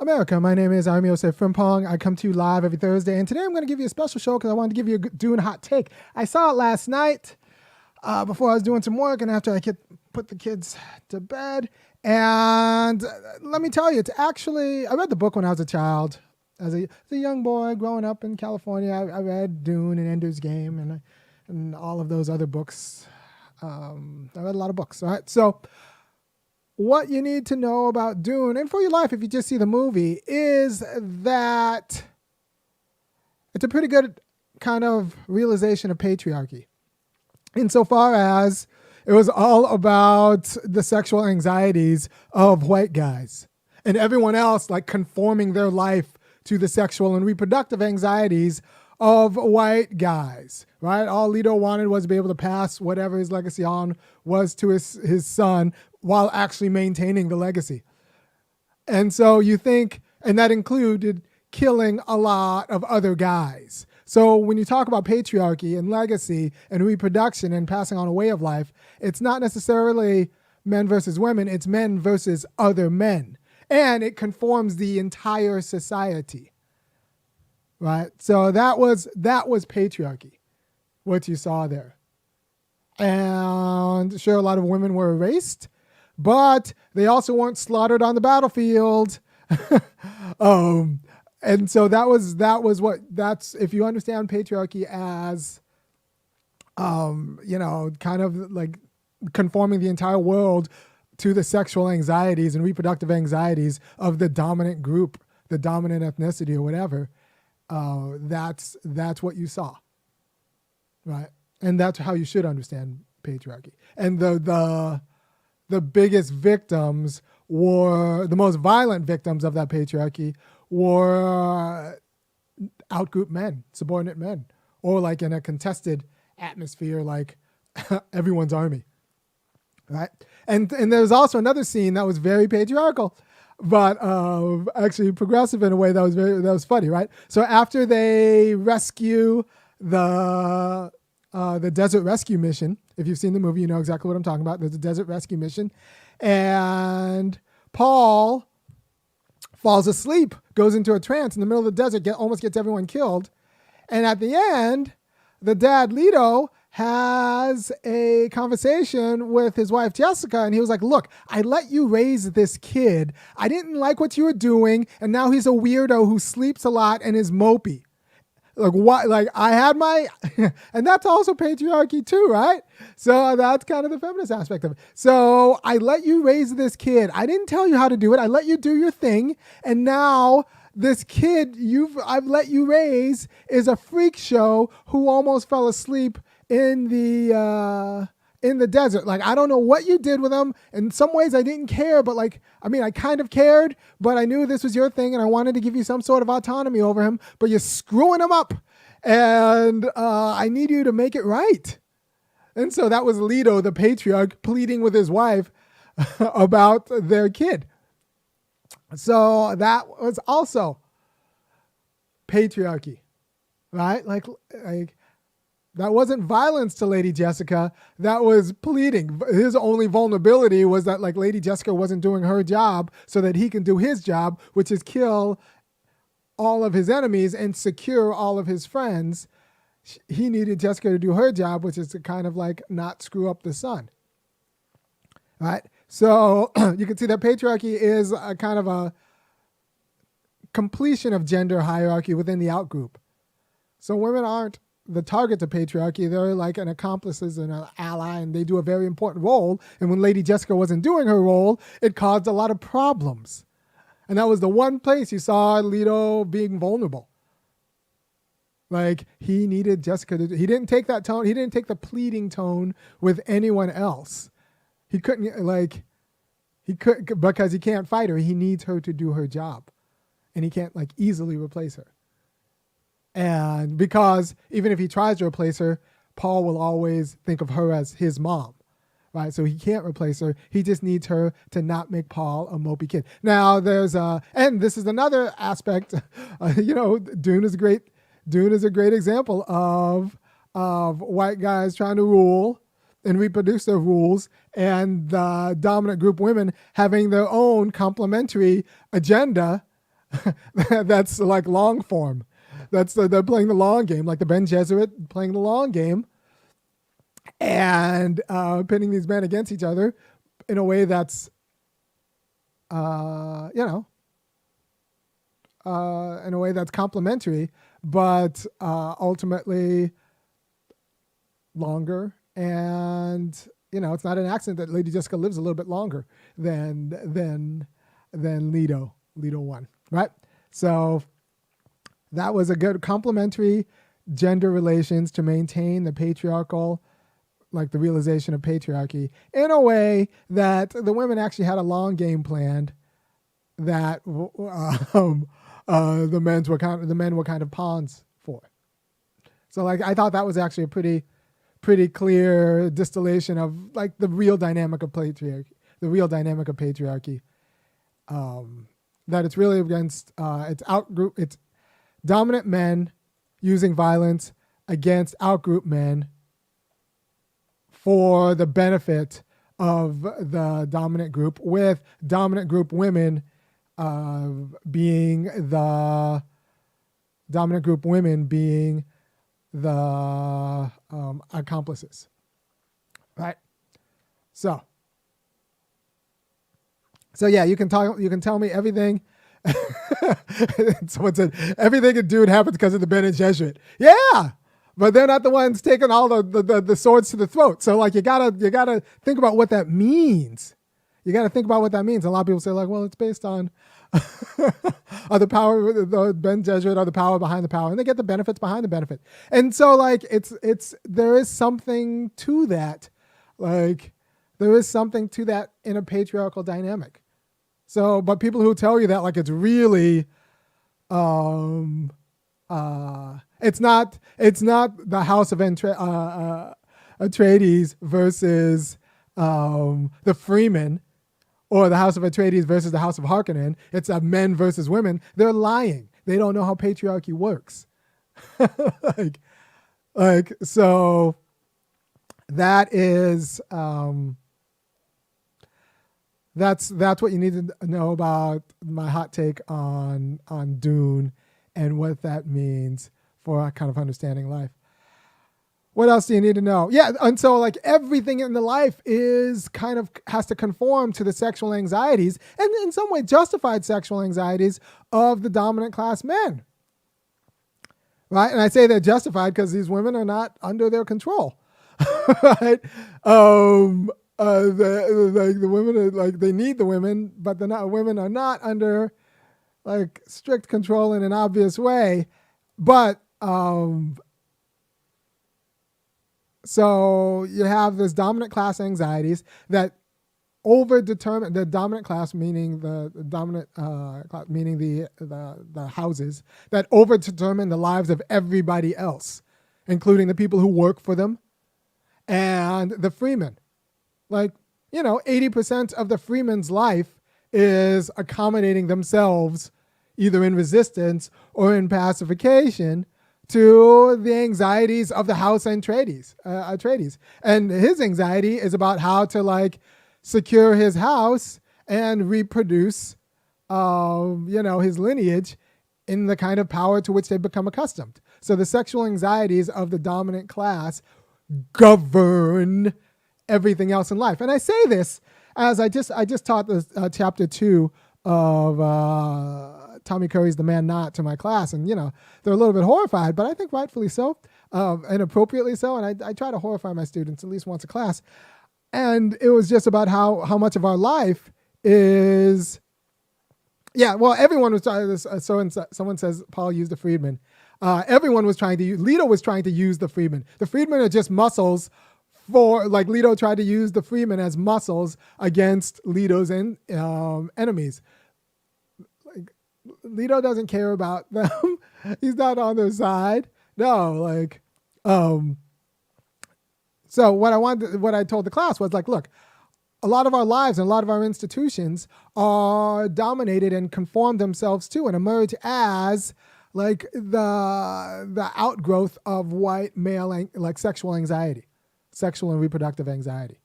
America. My name is Osei-Frimpong. I come to you live every Thursday, and today I'm going to give you a special show because I wanted to give you a Dune hot take. I saw it last night before I was doing some work and after I put the kids to bed. And let me tell you, it's actually, I read the book when I was a child. As a young boy growing up in California, I read Dune and Ender's Game and all of those other books. I read a lot of books. All right, so what you need to know about Dune, and for your life if you just see the movie, is that it's a pretty good kind of realization of patriarchy. Insofar as it was all about the sexual anxieties of white guys and everyone else like conforming their life to the sexual and reproductive anxieties of white guys, right? All Leto wanted was to be able to pass whatever his legacy on was to his son while actually maintaining the legacy. And so you think, and that included killing a lot of other guys. So when you talk about patriarchy and legacy and reproduction and passing on a way of life, it's not necessarily men versus women, it's men versus other men. And it conforms the entire society. Right? So that was patriarchy, what you saw there. And sure, a lot of women were erased, but they also weren't slaughtered on the battlefield. And so that's if you understand patriarchy as, kind of like conforming the entire world to the sexual anxieties and reproductive anxieties of the dominant group, the dominant ethnicity or whatever, that's what you saw, right? And that's how you should understand patriarchy. And the biggest victims were, the most violent victims of that patriarchy were outgroup men, subordinate men, or like in a contested atmosphere like everyone's army, right? And there's also another scene that was very patriarchal, but actually progressive in a way that was funny, right? So after they rescue the desert rescue mission, if you've seen the movie, you know exactly what I'm talking about. There's a desert rescue mission, and Paul falls asleep, goes into a trance in the middle of the desert, almost gets everyone killed, and at the end, the dad Leto has a conversation with his wife, Jessica, and he was like, look, I let you raise this kid. I didn't like what you were doing, and now he's a weirdo who sleeps a lot and is mopey. Like, what? Like, I had my... and that's also patriarchy too, right? So that's kind of the feminist aspect of it. So I let you raise this kid. I didn't tell you how to do it. I let you do your thing, and now this kid I've let you raise is a freak show who almost fell asleep in the desert. Like, I don't know what you did with him. In some ways I didn't care, but I kind of cared, but I knew this was your thing and I wanted to give you some sort of autonomy over him, but you're screwing him up and I need you to make it right. And so that was Leto, the patriarch, pleading with his wife about their kid. So that was also patriarchy, right? Like that wasn't violence to Lady Jessica. That was pleading. His only vulnerability was that like Lady Jessica wasn't doing her job so that he can do his job, which is kill all of his enemies and secure all of his friends. He needed Jessica to do her job, which is to kind of like not screw up the son. Right? So you can see that patriarchy is a kind of a completion of gender hierarchy within the outgroup. So women aren't the target of patriarchy. They're like an accomplices and an ally, and they do a very important role. And when Lady Jessica wasn't doing her role, it caused a lot of problems. And that was the one place you saw Leto being vulnerable. Like, he needed Jessica to he didn't take that tone. He didn't take the pleading tone with anyone else. He couldn't, because he can't fight her. He needs her to do her job. And he can't easily replace her. And because even if he tries to replace her, Paul will always think of her as his mom, right? So he can't replace her. He just needs her to not make Paul a mopey kid. Now and this is another aspect, Dune is a great example of white guys trying to rule and reproduce their rules, and the dominant group women having their own complementary agenda That's like long form. They're playing the long game, like the Ben Gesserit playing the long game, and pitting these men against each other in a way that's, in a way that's complementary, but ultimately longer. And it's not an accident that Lady Jessica lives a little bit longer than Leto won, right? So that was a good complementary gender relations to maintain the patriarchal, like the realization of patriarchy, in a way that the women actually had a long game planned that the men were kind of pawns for. So like I thought that was actually a pretty clear distillation of like the real dynamic of patriarchy, that it's really against it's dominant men using violence against outgroup men for the benefit of the dominant group, with dominant group women being the accomplices, right? So yeah, you can tell me everything. Someone said everything in Dune happens because of the Bene Gesserit. Yeah, but they're not the ones taking all the swords to the throat. So like you gotta think about what that means. You gotta think about what that means. A lot of people say like, well, it's based on the power, the Bene Gesserit are the power behind the power, and they get the benefits behind the benefit. And so like there is something to that. Like there is something to that in a patriarchal dynamic. So, but people who tell you that like it's really, it's not the House of Atreides versus the Freemen, or the House of Atreides versus the House of Harkonnen. It's a men versus women. They're lying. They don't know how patriarchy works. So that is. That's what you need to know about my hot take on Dune and what that means for kind of understanding life. What else do you need to know? Yeah, and so like everything in the life is kind of has to conform to the sexual anxieties and in some way justified sexual anxieties of the dominant class men. Right? And I say they're justified because these women are not under their control. Right? The women are like, they need the women, but women are not under like strict control in an obvious way. But so you have this dominant class anxieties that overdetermine the dominant class, meaning the dominant class, meaning the houses that overdetermine the lives of everybody else, including the people who work for them and the freemen. Like, 80% of the freeman's life is accommodating themselves either in resistance or in pacification to the anxieties of the House Atreides. And his anxiety is about how to like secure his house and reproduce, his lineage in the kind of power to which they've become accustomed. So the sexual anxieties of the dominant class govern everything else in life. And I say this as I just taught this chapter 2 of Tommy Curry's The Man Not to my class, and they're a little bit horrified, but I think rightfully so, and appropriately so. And I try to horrify my students at least once a class. And it was just about how much of our life is, everyone was trying this. Someone says Paul used a freedman. Everyone was trying to use, Leto was trying to use the freedmen. The freedmen are just muscles for, like, Leto tried to use the freemen as muscles against Leto's enemies. Like, Leto doesn't care about them. He's not on their side. No, so what I told the class was like, look, a lot of our lives and a lot of our institutions are dominated and conform themselves to and emerge as like the outgrowth of white male like sexual anxiety, sexual and reproductive anxiety.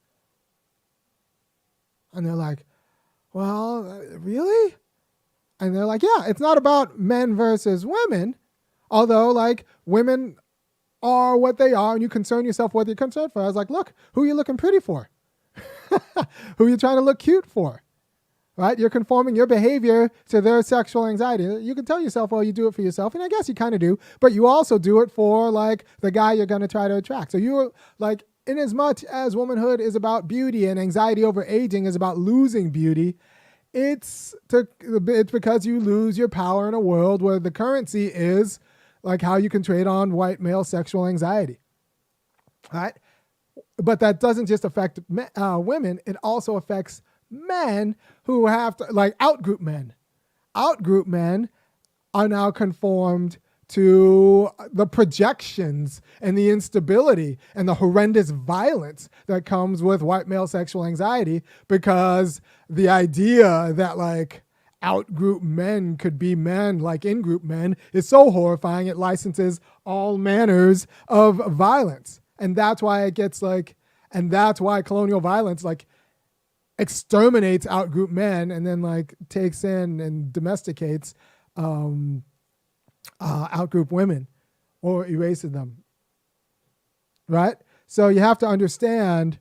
And they're like, well, really? And they're like, yeah, it's not about men versus women, although like women are what they are and you concern yourself with what you're concerned for. I was like, look, who are you looking pretty for? Who are you trying to look cute for? Right? You're conforming your behavior to their sexual anxiety. You can tell yourself, well, you do it for yourself. And I guess you kind of do, but you also do it for like the guy you're going to try to attract. So you're like, in as much as womanhood is about beauty and anxiety over aging is about losing beauty, it's because you lose your power in a world where the currency is like how you can trade on white male sexual anxiety. Right? But that doesn't just affect women. It also affects men who have to, like outgroup men. Outgroup men are now conformed to the projections and the instability and the horrendous violence that comes with white male sexual anxiety, because the idea that like out-group men could be men like in-group men is so horrifying it licenses all manners of violence. And that's why it gets like, and that's why colonial violence like exterminates out-group men and then like takes in and domesticates out-group women or erases them, right? So you have to understand,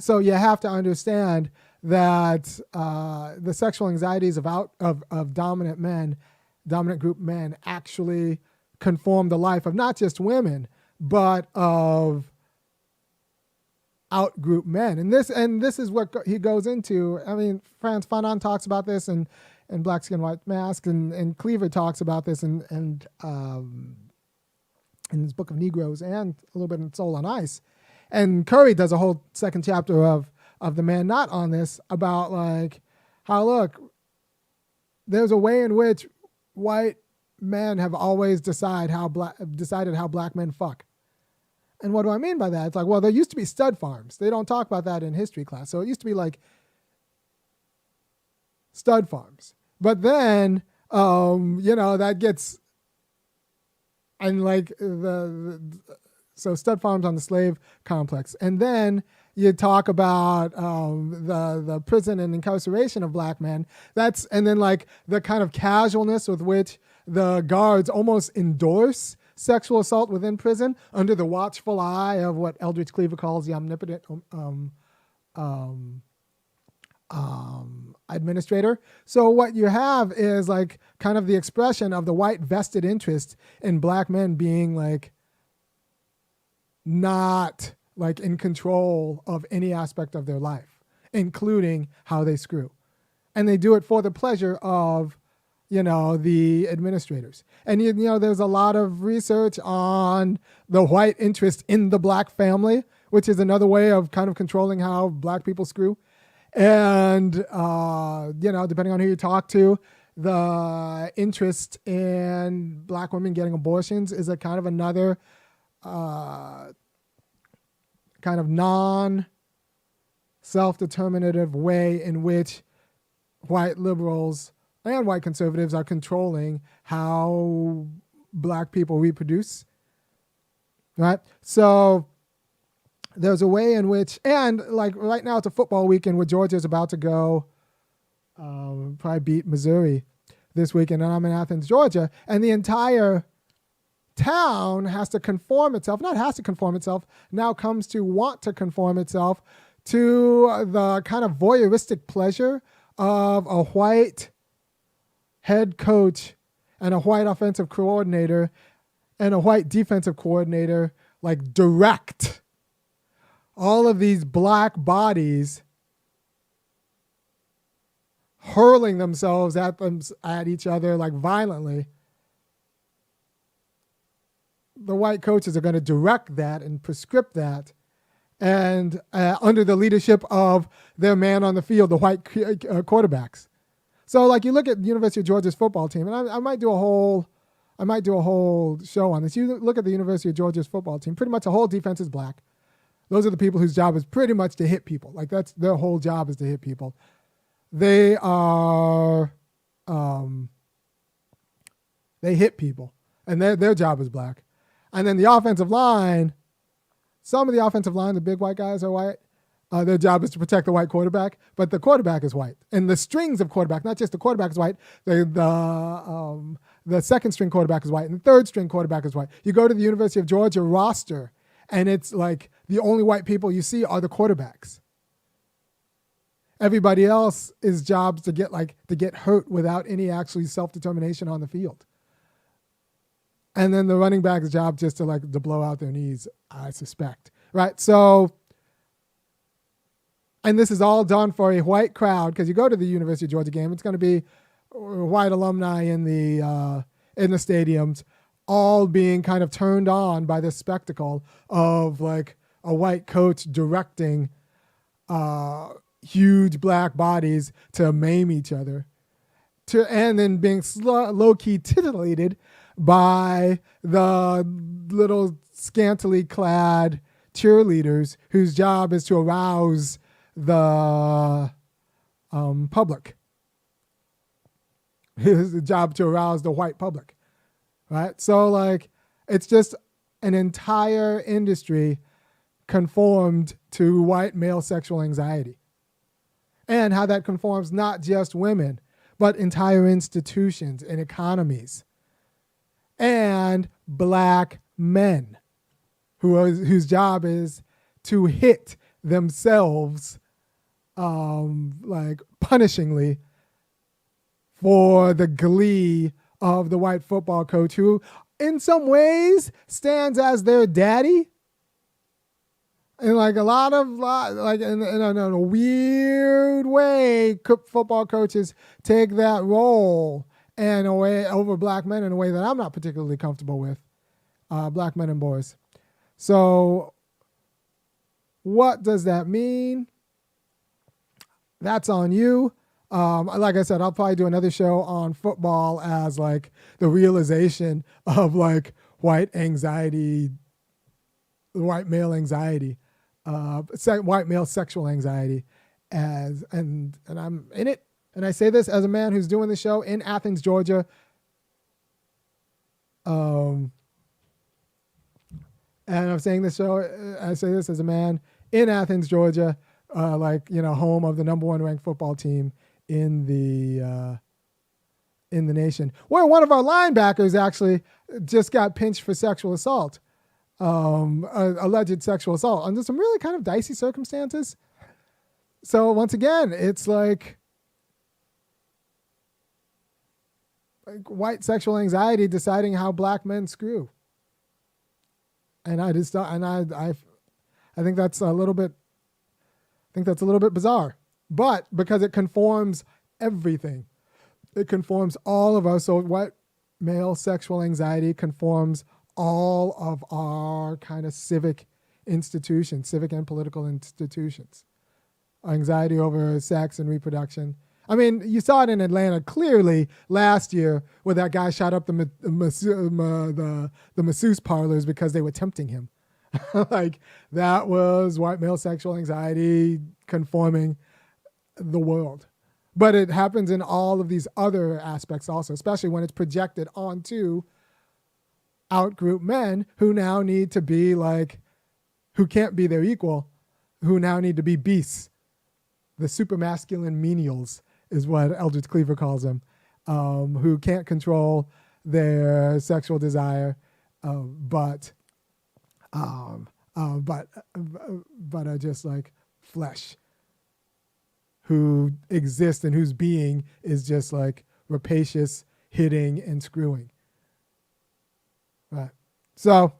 so you have to understand that the sexual anxieties of dominant group men actually conform the life of not just women, but of out-group men. And this is what he goes into. I mean, Frantz Fanon talks about this and Black Skin, White Mask, and Cleaver talks about this and in his book of Negroes and a little bit in Soul on Ice. And Curry does a whole second chapter of The Man Not on this about like how, look, there's a way in which white men have always decided how black men fuck. And what do I mean by that? It's like, well, there used to be stud farms. They don't talk about that in history class. So it used to be like stud farms. But then, that gets, and like so stud farms on the slave complex. And then you talk about the prison and incarceration of black men. And then like the kind of casualness with which the guards almost endorse sexual assault within prison under the watchful eye of what Eldridge Cleaver calls the omnipotent administrator. So what you have is like kind of the expression of the white vested interest in black men being like not like in control of any aspect of their life, including how they screw. And they do it for the pleasure of the administrators. And, there's a lot of research on the white interest in the black family, which is another way of kind of controlling how black people screw. And, depending on who you talk to, the interest in black women getting abortions is a kind of another kind of non-self-determinative way in which white liberals and white conservatives are controlling how black people reproduce, right? So there's a way in which, and like right now it's a football weekend where Georgia's about to go probably beat Missouri this weekend, and I'm in Athens, Georgia, and the entire town has to conform itself, not has to conform itself, now comes to want to conform itself to the kind of voyeuristic pleasure of a white head coach and a white offensive coordinator and a white defensive coordinator like direct all of these black bodies hurling themselves at each other like violently. The white coaches are going to direct that and prescript that, and under the leadership of their man on the field, the white quarterbacks. So like you look at the University of Georgia's football team, and I might do a whole show on this. You look at the University of Georgia's football team, pretty much the whole defense is black. Those are the people whose job is pretty much to hit people. Like that's their whole job is to hit people. They are, they hit people, and their job is black. And then the offensive line, some of the offensive line, the big white guys are white. Their job is to protect the white quarterback, but the quarterback is white, and the strings of quarterback, not just the quarterback is white. The second string quarterback is white, and the third string quarterback is white. You go to the University of Georgia roster, and it's like the only white people you see are the quarterbacks. Everybody else is jobs to get hurt without any actually self-determination on the field. And then the running back's job just to blow out their knees, I suspect. Right? So, and this is all done for a white crowd, because you go to the University of Georgia game, it's going to be white alumni in the stadiums, all being kind of turned on by this spectacle of like a white coach directing huge black bodies to maim each other, and then being low-key titillated by the little scantily clad cheerleaders whose job is to arouse the public. It's the job to arouse the white public, right? So like, it's just an entire industry conformed to white male sexual anxiety, and how that conforms not just women, but entire institutions and economies, and black men whose job is to hit themselves like punishingly for the glee of the white football coach, who in some ways stands as their daddy. In like a lot of in a weird way, football coaches take that role and away over black men in a way that I'm not particularly comfortable with, black men and boys. So what does that mean? That's on you. Like I said, I'll probably do another show on football as like the realization of like white anxiety, white male anxiety, white male sexual anxiety, and I'm in it. And I say this as a man who's doing the show in Athens, Georgia. And I'm saying this show, I say this as a man in Athens, Georgia, home of the number one ranked football team in the nation, where one of our linebackers actually just got pinched for sexual assault, alleged sexual assault under some really kind of dicey circumstances. So once again, it's like white sexual anxiety deciding how black men screw. And I think that's a little bit bizarre, but because it conforms everything, it conforms all of us. So white male sexual anxiety conforms all of our kind of civic institutions, civic and political institutions. Anxiety over sex and reproduction. I mean, you saw it in Atlanta clearly last year, where that guy shot up the masseuse parlors because they were tempting him. Like, that was white male sexual anxiety conforming the world. But it happens in all of these other aspects also, especially when it's projected onto outgroup men who now need to be like, who can't be their equal, who now need to be beasts. The supermasculine menials is what Eldridge Cleaver calls them, who can't control their sexual desire, but are just like flesh, who exist and whose being is just like rapacious, hitting, and screwing. Right. So,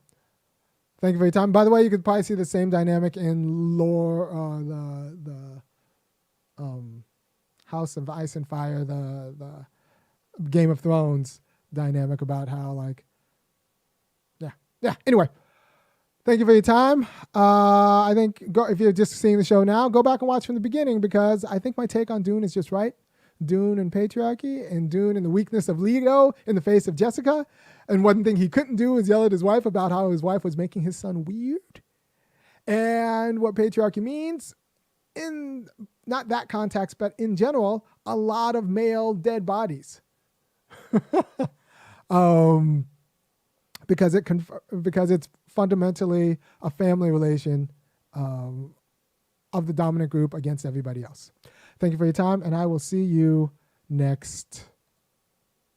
thank you for your time. By the way, you could probably see the same dynamic in the House of Ice and Fire, the Game of Thrones dynamic about how like, yeah. Anyway, thank you for your time. I think if you're just seeing the show now, go back and watch from the beginning, because I think my take on Dune is just right. Dune and patriarchy, and Dune and the weakness of Leo in the face of Jessica. And one thing he couldn't do was yell at his wife about how his wife was making his son weird. And what patriarchy means in not that context, but in general, a lot of male dead bodies. Because it's fundamentally a family relation, of the dominant group against everybody else. Thank you for your time, and I will see you next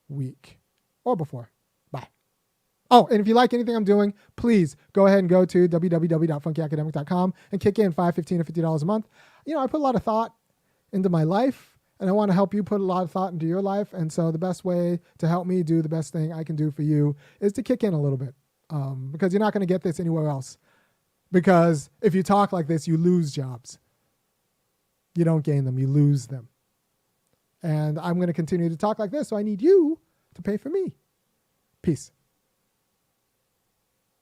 week or before. Bye. Oh, and if you like anything I'm doing, please go ahead and go to www.funkyacademic.com and kick in $5, $15, or $50 a month. You know, I put a lot of thought into my life, and I want to help you put a lot of thought into your life. And so the best way to help me do the best thing I can do for you is to kick in a little bit, because you're not going to get this anywhere else. Because if you talk like this, you lose jobs. You don't gain them, you lose them. And I'm going to continue to talk like this, so I need you to pay for me. Peace.